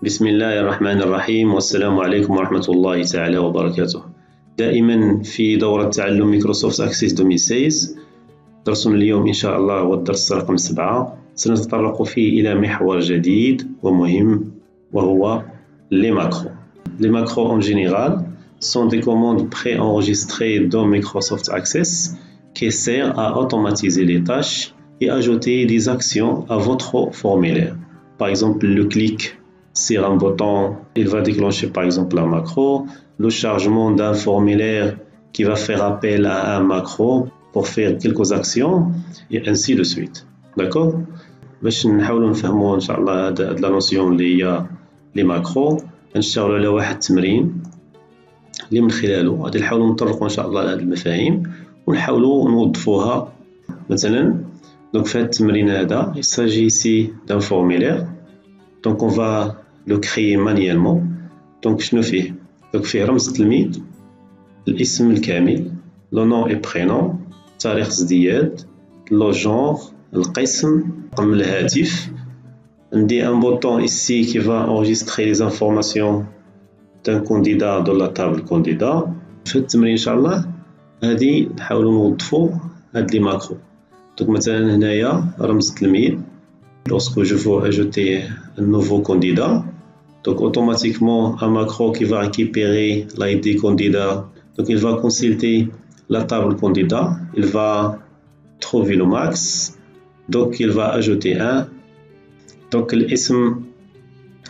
بسم الله الرحمن الرحيم والسلام عليكم ورحمة الله تعالى وبركاته. دائما في دورة تعلم مايكروسوفت أكسيس 2016 درسنا اليوم إن شاء الله هو الدرس رقم 7. سنتطرق فيه إلى محور جديد ومهم وهو les macros. Les macros en général sont des commandes préenregistrées dans Microsoft Access qui servent à automatiser les tâches et ajouter des actions à votre formulaire. Par exemple, le clic sur un bouton, il va déclencher par exemple un macro, le chargement d'un formulaire qui va faire appel à un macro pour faire quelques actions et ainsi de suite. D'accord? باش نحاولوا نفهموا ان شاء الله هاد لا نوسيون اللي هي لي ماكرو نشتغلوا على واحد التمرين اللي من خلاله غادي نحاولوا نطرقوا ان شاء الله لهاد المفاهيم ونحاولوا نوظفوها. مثلا دونك في هاد التمرين هذا il s'agit ici d'un formulaire, donc on va le créer manuellement. donc شنو فيه؟ donc فيه رمز التلميذ، الاسم الكامل، le nom et prénom، تاريخ ازدياد، le genre، القسم، رقم الهاتف. عندي un bouton ici qui va enregistrer les informations d'un candidat dans la table candidat. في التمرين ان شاء الله هذه نحاولوا نوظفوا هاد لي ماكرو. donc مثلا هنايا رمز التلميذ، lorsque je veux ajouter un nouveau candidat, donc automatiquement un macro qui va récupérer l'ID candidat, donc il va consulter la table candidat, il va trouver le max, donc il va ajouter un. donc l'ism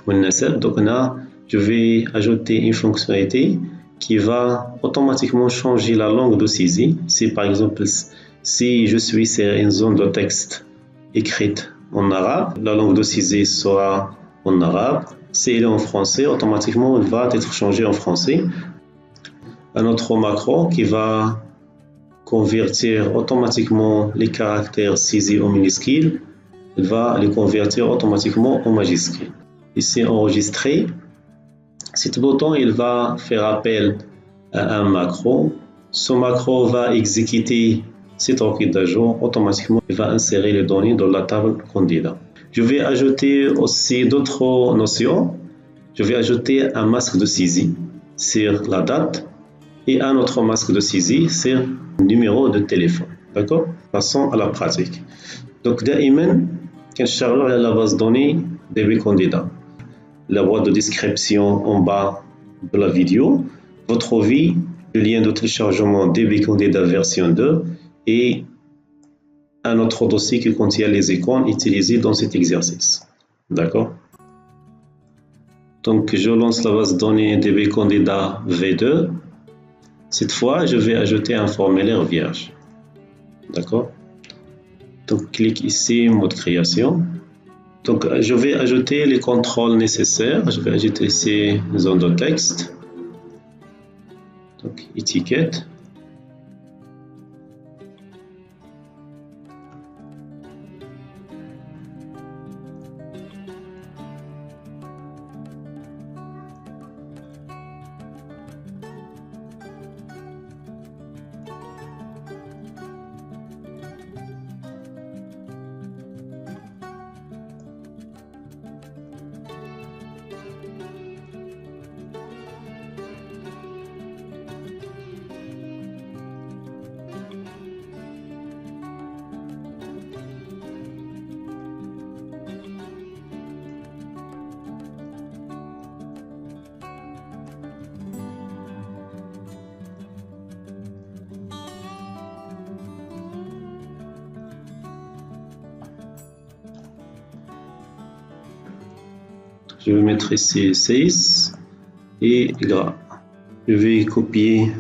ou النسب, donc là je vais ajouter une fonctionnalité qui va automatiquement changer la langue de saisie. Si par exemple si je suis sur une zone de texte écrite en arabe, la langue de saisie sera en arabe. Si elle est en français, automatiquement elle va être changée en français. Un autre macro qui va convertir automatiquement les caractères saisis en minuscules, il va les convertir automatiquement en majuscules. Ici enregistré, cet bouton il va faire appel à un macro. Ce macro va exécuter cette requête d'ajout. Automatiquement il va insérer les données dans la table candidat. Je vais ajouter aussi d'autres notions. Je vais ajouter un masque de saisie sur la date et un autre masque de saisie sur le numéro de téléphone. D'accord? Passons à la pratique. Donc دائما كنشتغلوا على la base de données DB candidat. La boîte de description en bas de la vidéo, votre vie, le lien de téléchargement DB candidat version 2 et un autre dossier qui contient les icônes utilisées dans cet exercice. D'accord? Donc je lance la base de données DB candidat V2. Cette fois, je vais ajouter un formulaire vierge. D'accord? Donc clique ici, mode création. Donc je vais ajouter les contrôles nécessaires. Je vais ajouter ici zone de texte. Donc étiquette. Je vais mettre ici 6 et gras. Je vais copier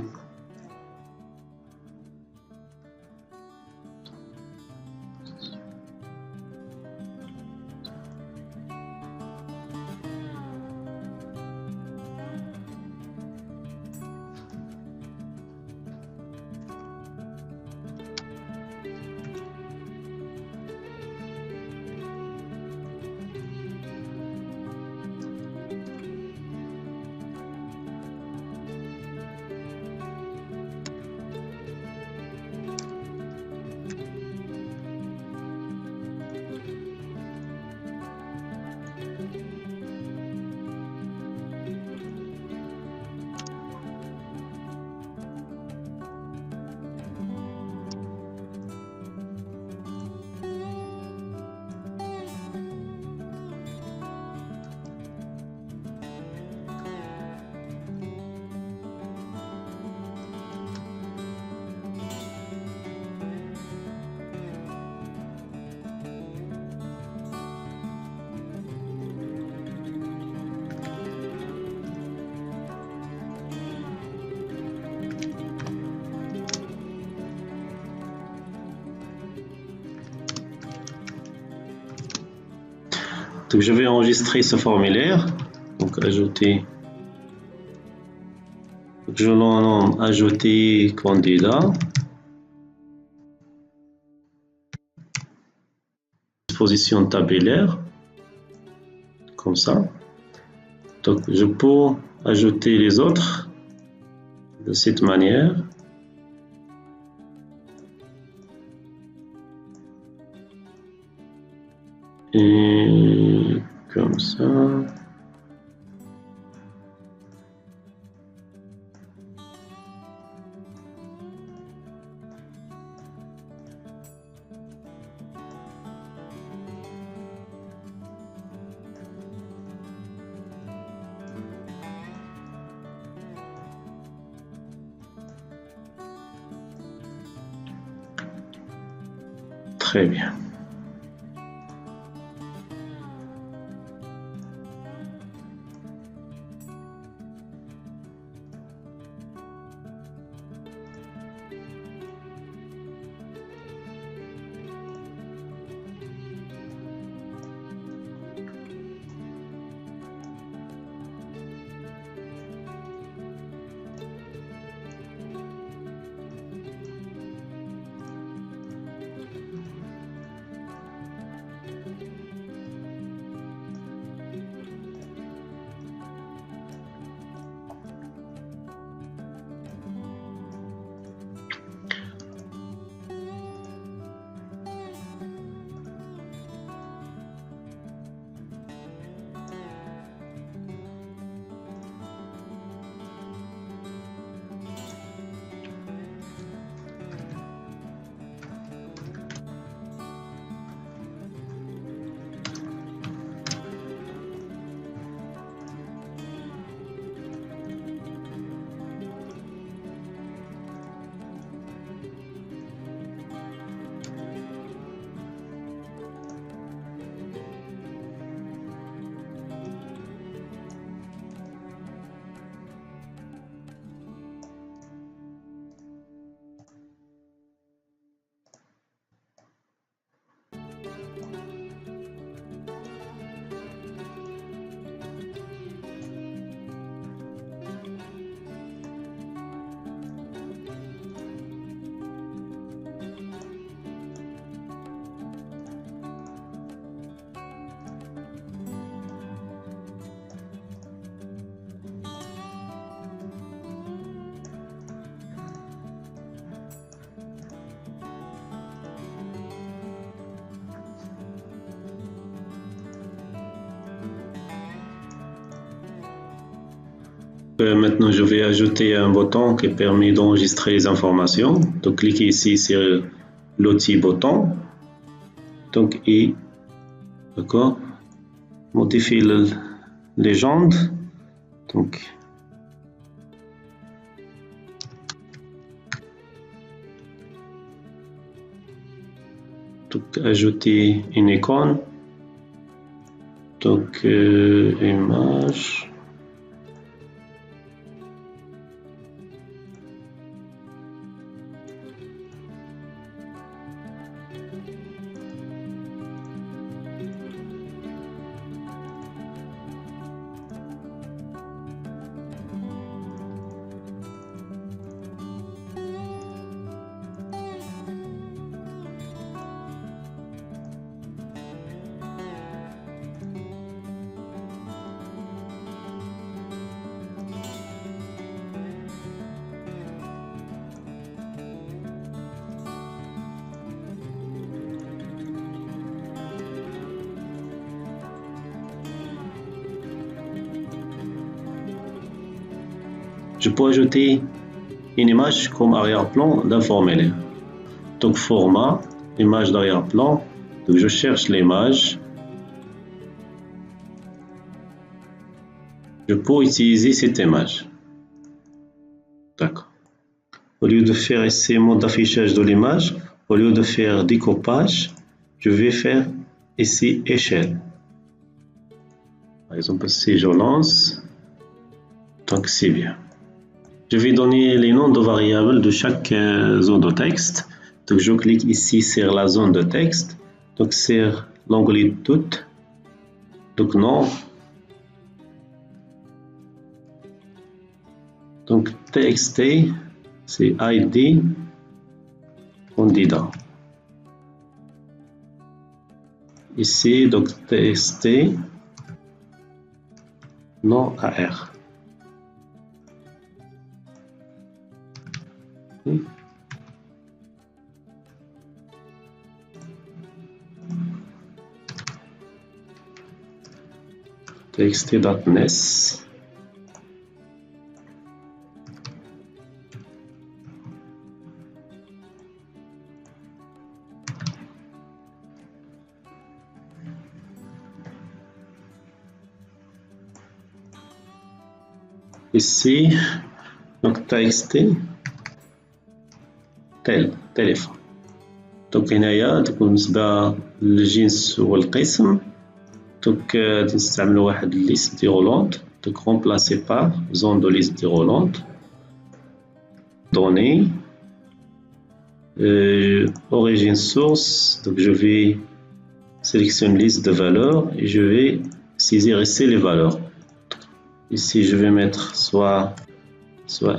Donc je vais enregistrer ce formulaire. Donc ajouter. Donc, je nomme ajouter candidat. Disposition tabulaire. Comme ça. Donc je peux ajouter les autres de cette manière. Et comme ça. Très bien. Maintenant, je vais ajouter un bouton qui permet d'enregistrer les informations. Donc, cliquez ici sur l'outil bouton. Donc, et d'accord, modifier la légende. Donc, ajouter une icône. Donc, image. Je peux ajouter une image comme arrière-plan d'un formulaire. Donc format, image d'arrière-plan. Donc je cherche l'image. Je peux utiliser cette image. D'accord. Au lieu de faire ici mode d'affichage de l'image, au lieu de faire découpage, je vais faire ici échelle. Par exemple, si je lance, donc c'est bien. Je vais donner les noms de variables de chaque zone de texte. Donc je clique ici sur la zone de texte. Donc sur l'onglet tout. Donc nom. Donc txt, c'est ID candidat. Ici, donc txt, nom AR. txt.nes. Ici, donc txt téléphone. donc هنايا بالنسبة للجنس والقسم donc تستعملوا واحد liste déroulante donc remplacé par zone de liste déroulante données origine source. Donc je vais sélectionner une liste de valeurs et je vais saisir ici les valeurs. Ici je vais mettre soit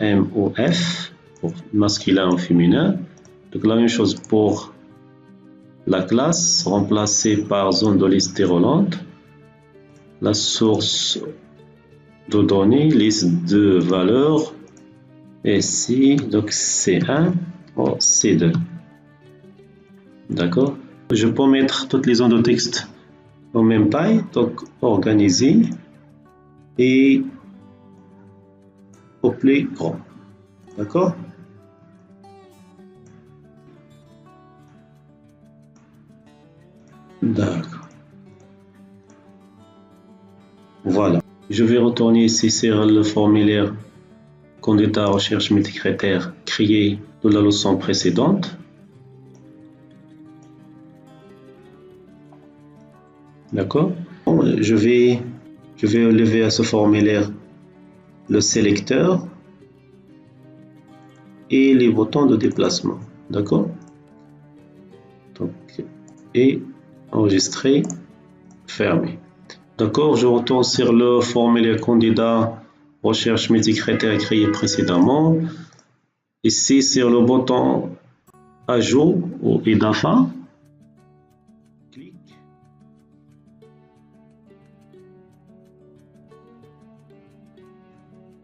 M ou F pour masculin ou féminin. Donc la même chose pour la classe, remplacée par zone de liste déroulante. La source de données, liste de valeurs, et ici, donc C1 ou C2. D'accord? Je peux mettre toutes les zones de texte en même taille, donc organiser et au plus grand. D'accord? D'accord. Voilà. Je vais retourner ici sur le formulaire candidat recherche multicritère créé de la leçon précédente. D'accord. Je vais enlever à ce formulaire le sélecteur et les boutons de déplacement. D'accord. Donc, et enregistrer, fermer. D'accord, je retourne sur le formulaire candidat recherche multicritère créé précédemment. Ici, sur le bouton ajout ou IDAFA. Clic.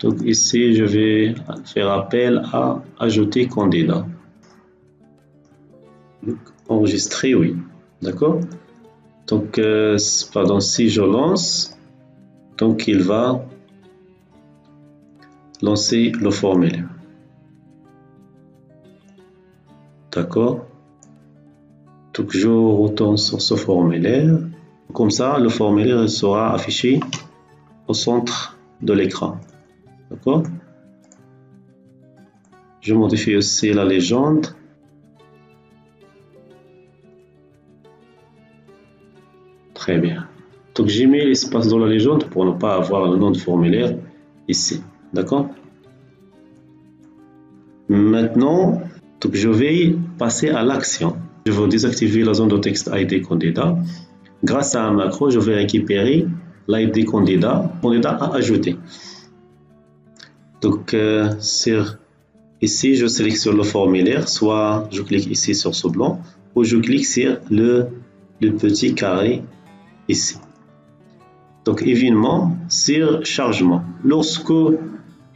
Donc ici, je vais faire appel à ajouter candidat. Donc, enregistrer, oui. D'accord. Donc, pardon, si je lance, donc il va lancer le formulaire. D'accord. Donc, je retourne sur ce formulaire. Comme ça, le formulaire sera affiché au centre de l'écran. D'accord. Je modifie aussi la légende. Très bien. Donc j'ai mis l'espace dans la légende pour ne pas avoir le nom de formulaire ici. D'accord. Maintenant, donc je vais passer à l'action. Je vais désactiver la zone de texte ID candidat. Grâce à un macro, je vais récupérer l'ID candidat à ajouter. Donc ici, je sélectionne le formulaire, soit je clique ici sur ce blanc, ou je clique sur le petit carré ici. Donc évidemment, sur chargement. Lorsque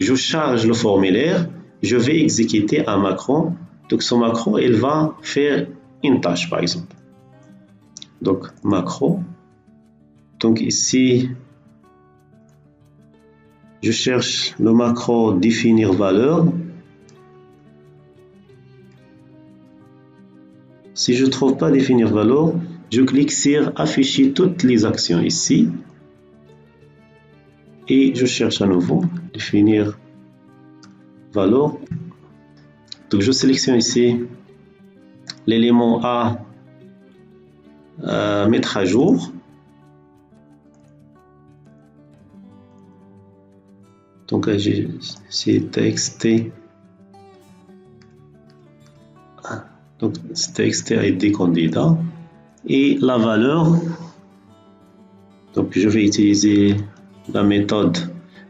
je charge le formulaire, je vais exécuter un macro. Donc ce macro, il va faire une tâche par exemple. Donc macro. Donc ici, je cherche le macro définir valeur. Si je ne trouve pas définir valeur, je clique sur afficher toutes les actions ici. Et je cherche à nouveau définir valeur. Donc je sélectionne ici l'élément A mettre à jour. Donc c'est txt. Donc txt ID candidat et la valeur Donc je vais utiliser la méthode,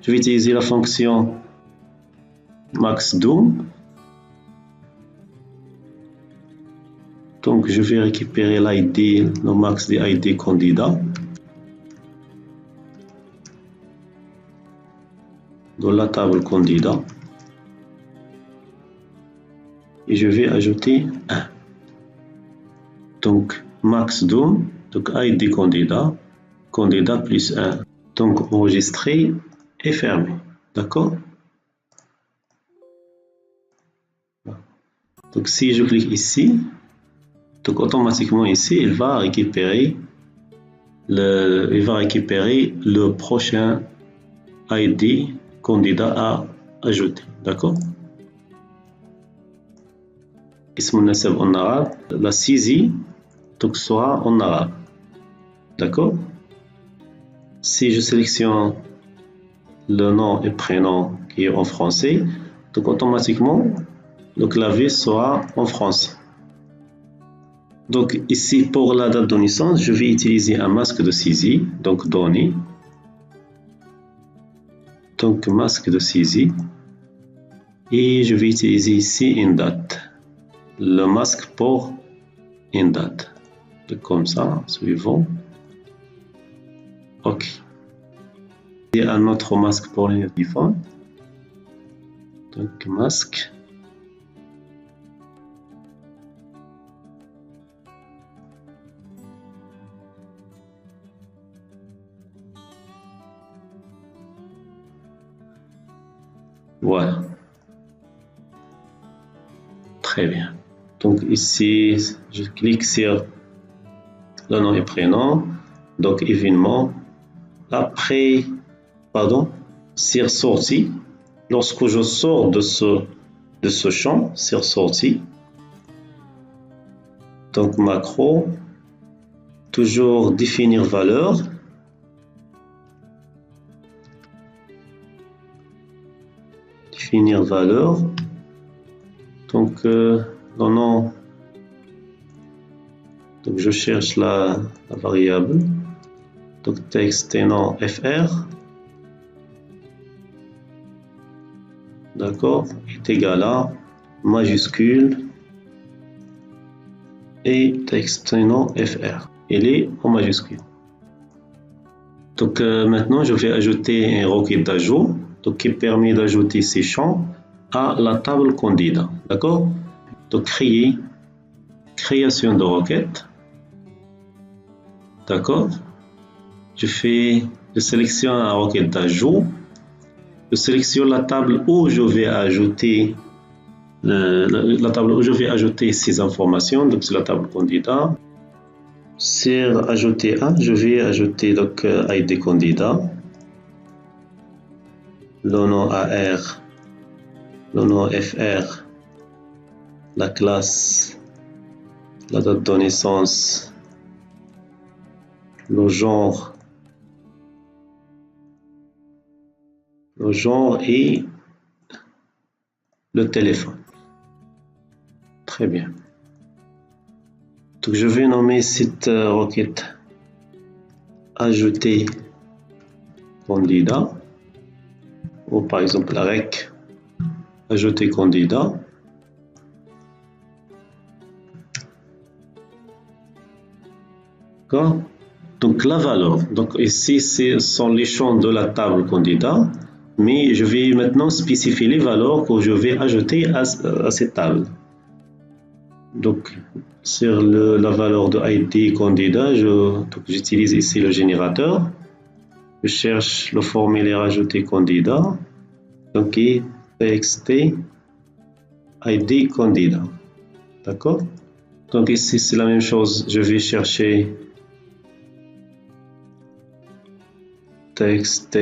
je vais utiliser la fonction maxDoom. Donc je vais récupérer l'ID, le max des ID candidats dans la table candidat et je vais ajouter 1. Donc maxDoom, donc ID candidat, candidat plus 1. Donc enregistrer et fermer. D'accord? Donc si je clique ici, donc automatiquement ici, il va récupérer le prochain ID candidat à ajouter. D'accord? اسم النسب en arabe, la saisie donc sera en arabe. D'accord? Si je sélectionne le nom et prénom qui est en français, donc automatiquement le clavier sera en français. Donc ici pour la date de naissance, je vais utiliser un masque de saisie, donc données. Donc masque de saisie et je vais utiliser ici une date, le masque pour une date. Donc comme ça, suivant. Ok. Et un autre masque pour le téléphone. Donc masque. Voilà. Très bien. Donc ici, je clique sur le nom et prénom. Donc événement. Après, sur sortie. Lorsque je sors de ce champ, sur sortie. Donc macro. Toujours définir valeur. Définir valeur. Donc le nom. Donc je cherche la variable. Donc texte et nom fr. D'accord, est égal à majuscule et texte et nom fr. Il est en majuscule. Donc maintenant je vais ajouter une requête d'ajout qui permet d'ajouter ces champs à la table candidat. D'accord? Donc création de requête. D'accord? Je sélectionne la requête d'ajout. Je sélectionne la table où je vais ajouter ces informations. Donc c'est la table candidat. Sur ajouter 1, je vais ajouter donc ID candidat, le nom AR, le nom FR, la classe, la date de naissance, le genre et le téléphone. Très bien. Donc je vais nommer cette requête ajouter candidat, ou par exemple la rec ajouter candidat. D'accord? Donc la valeur. Donc ici ce sont les champs de la table candidat, mais je vais maintenant spécifier les valeurs que je vais ajouter à cette table. Donc sur la valeur de ID candidat, j'utilise ici le générateur. Je cherche le formulaire ajouter candidat. Donc txt ID candidat. D'accord? Donc ici c'est la même chose. Je vais chercher txt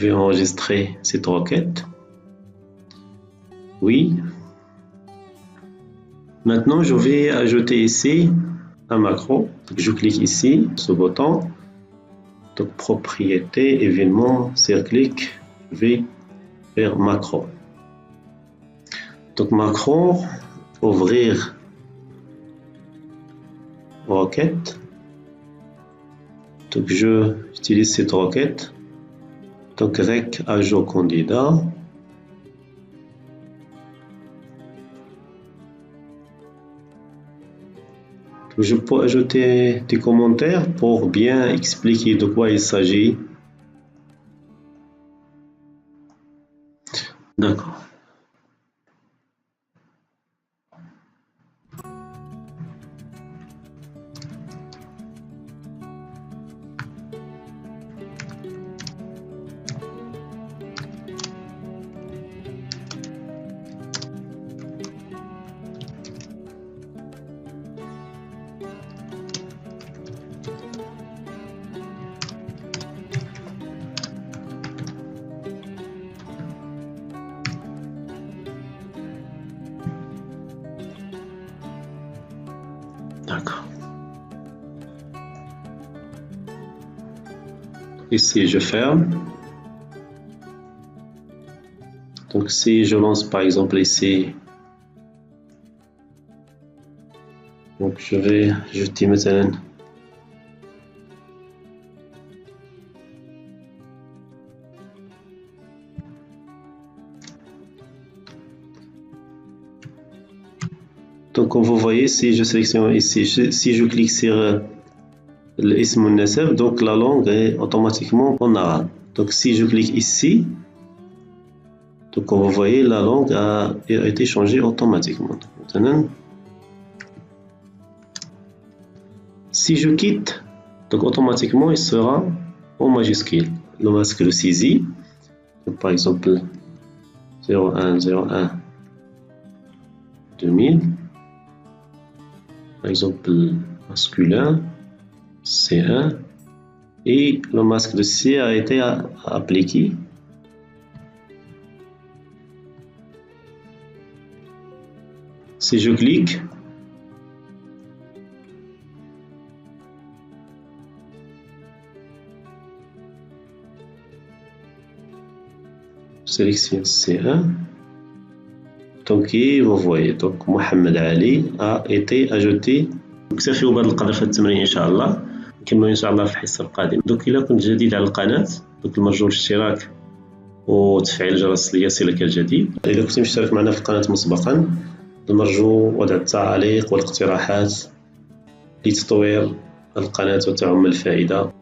vais enregistrer cette requête. Oui. Maintenant, je vais ajouter ici un macro. Donc, je clique ici, ce bouton. Donc, propriété, événement, circlique, je vais faire macro. Donc, macro, ouvrir requête. Donc, je utilise cette requête. Donc, rec ajout candidat. Je peux ajouter des commentaires pour bien expliquer de quoi il s'agit. D'accord. D'accord. Ici, je ferme. Donc, si je lance par exemple ici, donc je vais ajouter مثلا donc comme vous voyez, si je sélectionne ici, si je clique sur l'ism al-nasab, donc la langue est automatiquement en arabe. Donc si je clique ici, donc comme vous voyez, la langue a été changée automatiquement. Maintenant, si je quitte, donc automatiquement il sera en majuscule. Le masque de saisie, donc par exemple 0101 2000, par exemple masculin C1, et le masque de C a été appliqué. Si je clique, sélectionne C1. Donc vous voyez, donc Mohamed Ali a été ajouté. نكتفي بهذا القدر في التمرين ان شاء الله، نكملوا ان شاء الله في الحصه القادمه. دوك الا كنت جديد على القناه، دوك المرجو الاشتراك وتفعيل جرس ليصلك الجديد. اذا كنت مشترك معنا في القناه مسبقا، المرجو وضع التعاليق والاقتراحات لتطوير القناه وتعم الفائده.